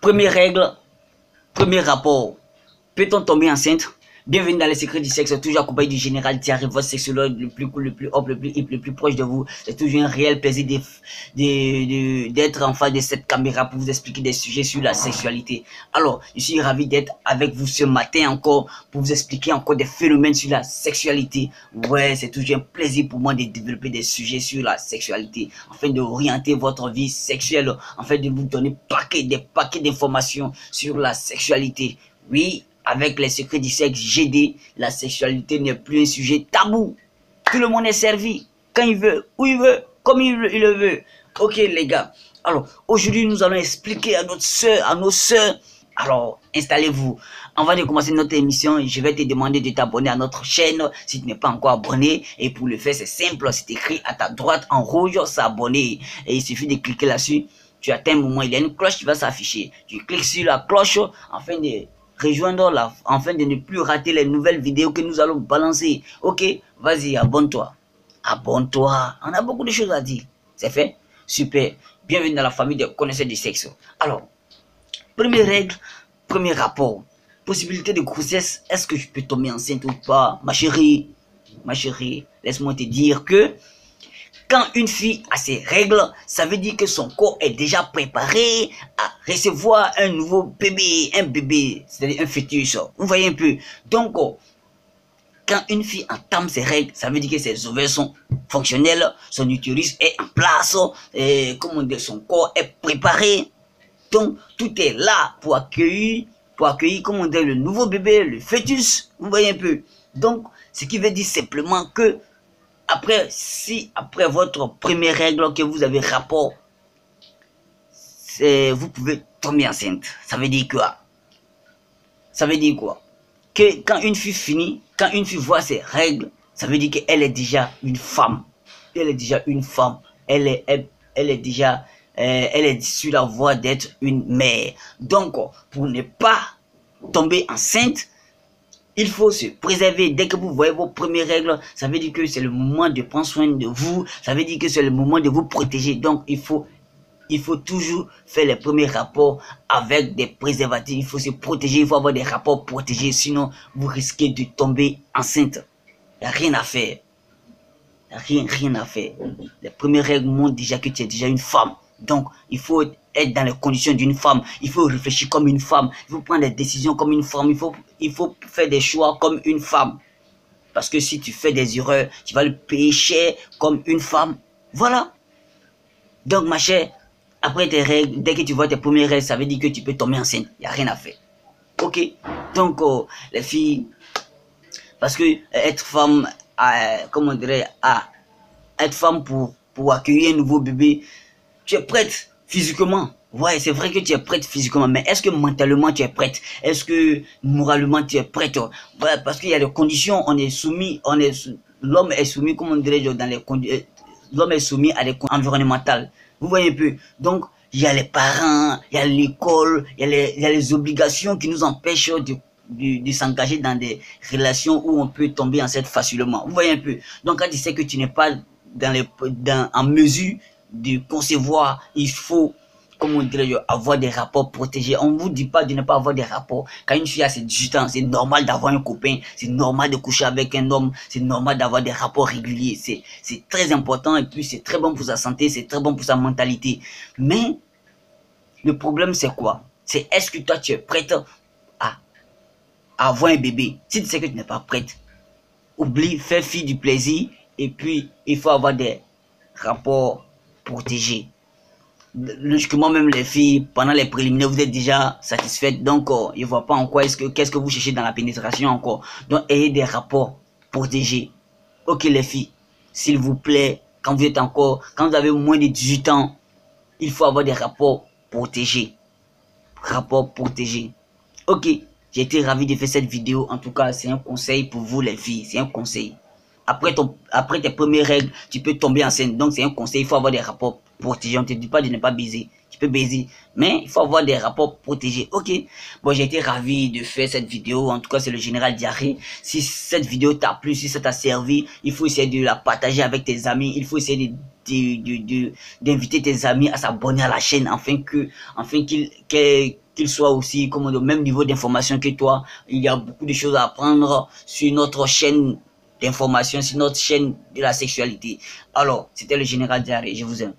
Première règle, premier rapport. Peut-on tomber enceinte? Bienvenue dans les secrets du sexe, toujours accompagné du général Thierry, votre sexologue le plus cool, le plus hop, le plus hip, le plus proche de vous. C'est toujours un réel plaisir d'être en face de cette caméra pour vous expliquer des sujets sur la sexualité. Alors, je suis ravi d'être avec vous ce matin encore pour vous expliquer encore des phénomènes sur la sexualité. Ouais, c'est toujours un plaisir pour moi de développer des sujets sur la sexualité, afin d'orienter votre vie sexuelle, afin de vous donner des paquets d'informations sur la sexualité. Oui, avec les secrets du sexe GD, la sexualité n'est plus un sujet tabou. Tout le monde est servi, quand il veut, où il veut, comme il le veut. Ok les gars, alors aujourd'hui nous allons expliquer à nos sœurs. Alors installez-vous. Avant de commencer notre émission, je vais te demander de t'abonner à notre chaîne si tu n'es pas encore abonné. Et pour le faire, c'est simple, c'est écrit à ta droite en rouge, s'abonner. Et il suffit de cliquer là-dessus. Tu atteins un moment, il y a une cloche qui va s'afficher. Tu cliques sur la cloche afin de rejoindre afin de ne plus rater les nouvelles vidéos que nous allons balancer. Ok, vas-y, abonne-toi. Abonne-toi. On a beaucoup de choses à dire. C'est fait? Super. Bienvenue dans la famille des connaisseurs du sexe. Alors, première règle, premier rapport. Possibilité de grossesse, est-ce que je peux tomber enceinte ou pas? Ma chérie, laisse-moi te dire que quand une fille a ses règles, ça veut dire que son corps est déjà préparé à recevoir un nouveau bébé, c'est-à-dire un fœtus. Vous voyez un peu. Donc, quand une fille entame ses règles, ça veut dire que ses ovaires sont fonctionnels, son utérus est en place, et comment dire, son corps est préparé. Donc, tout est là pour accueillir, comment dire, le nouveau bébé, le fœtus. Vous voyez un peu. Donc, ce qui veut dire simplement que après votre première règle que vous avez rapport, vous pouvez tomber enceinte. Ça veut dire quoi? Ça veut dire quoi? Que quand une fille voit ses règles, ça veut dire qu'elle est déjà une femme. Elle est déjà une femme. Elle est sur la voie d'être une mère. Donc, pour ne pas tomber enceinte, il faut se préserver. Dès que vous voyez vos premières règles, ça veut dire que c'est le moment de prendre soin de vous. Ça veut dire que c'est le moment de vous protéger. Donc, il faut toujours faire les premiers rapports avec des préservatifs. Il faut se protéger, il faut avoir des rapports protégés. Sinon, vous risquez de tomber enceinte. Il n'y a rien à faire. Il n'y a rien à faire. Les premières règles montrent déjà que tu es déjà une femme. Donc, il faut être dans les conditions d'une femme. Il faut réfléchir comme une femme. Il faut prendre des décisions comme une femme. Il faut faire des choix comme une femme. Parce que si tu fais des erreurs, tu vas le payer cher comme une femme. Voilà. Donc, ma chère, après tes règles, dès que tu vois tes premières règles, ça veut dire que tu peux tomber enceinte. Il n'y a rien à faire. Ok. Donc, les filles, parce que être femme, comment dirais, être femme pour accueillir un nouveau bébé, tu es prête physiquement. Ouais, c'est vrai que tu es prête physiquement, mais est-ce que mentalement tu es prête? Est-ce que moralement tu es prête? Ouais, parce qu'il y a des conditions, l'homme est soumis, comment dirais-je, l'homme est soumis à des conditions environnementales. Vous voyez un peu? Donc, il y a les parents, il y a l'école, il y a les obligations qui nous empêchent de s'engager dans des relations où on peut tomber enceinte facilement. Vous voyez un peu? Donc, quand tu sais que tu n'es pas en mesure de concevoir, il faut, comment dirais-je, avoir des rapports protégés. On ne vous dit pas de ne pas avoir des rapports. Quand une fille a ses 18 ans, c'est normal d'avoir un copain, c'est normal de coucher avec un homme, c'est normal d'avoir des rapports réguliers. C'est très important et puis c'est très bon pour sa santé, c'est très bon pour sa mentalité. Mais le problème c'est quoi? C'est est-ce que toi tu es prête à avoir un bébé? Si tu sais que tu n'es pas prête, oublie, fais fi du plaisir et puis il faut avoir des rapports protégés. Logiquement, même les filles, pendant les préliminaires, vous êtes déjà satisfaites. Donc, je ne vois pas en quoi qu'est-ce que vous cherchez dans la pénétration encore. Donc, ayez des rapports protégés. Ok, les filles, s'il vous plaît, quand vous avez moins de 18 ans, il faut avoir des rapports protégés. Rapports protégés. Ok, j'ai été ravi de faire cette vidéo. En tout cas, c'est un conseil pour vous, les filles. C'est un conseil. Après tes premières règles, tu peux tomber enceinte. Donc, c'est un conseil. Il faut avoir des rapports protégés. On ne te dit pas de ne pas baiser. Tu peux baiser. Mais il faut avoir des rapports protégés. Ok. Bon, j'ai été ravi de faire cette vidéo. En tout cas, c'est le général Diarrhée. Si cette vidéo t'a plu, si ça t'a servi, il faut essayer de la partager avec tes amis. Il faut essayer d'inviter tes amis à s'abonner à la chaîne afin qu'ils qu'il soit aussi comme au même niveau d'information que toi. Il y a beaucoup de choses à apprendre sur notre chaîne d'information, sur notre chaîne de la sexualité. Alors, c'était le général Diaré, je vous aime.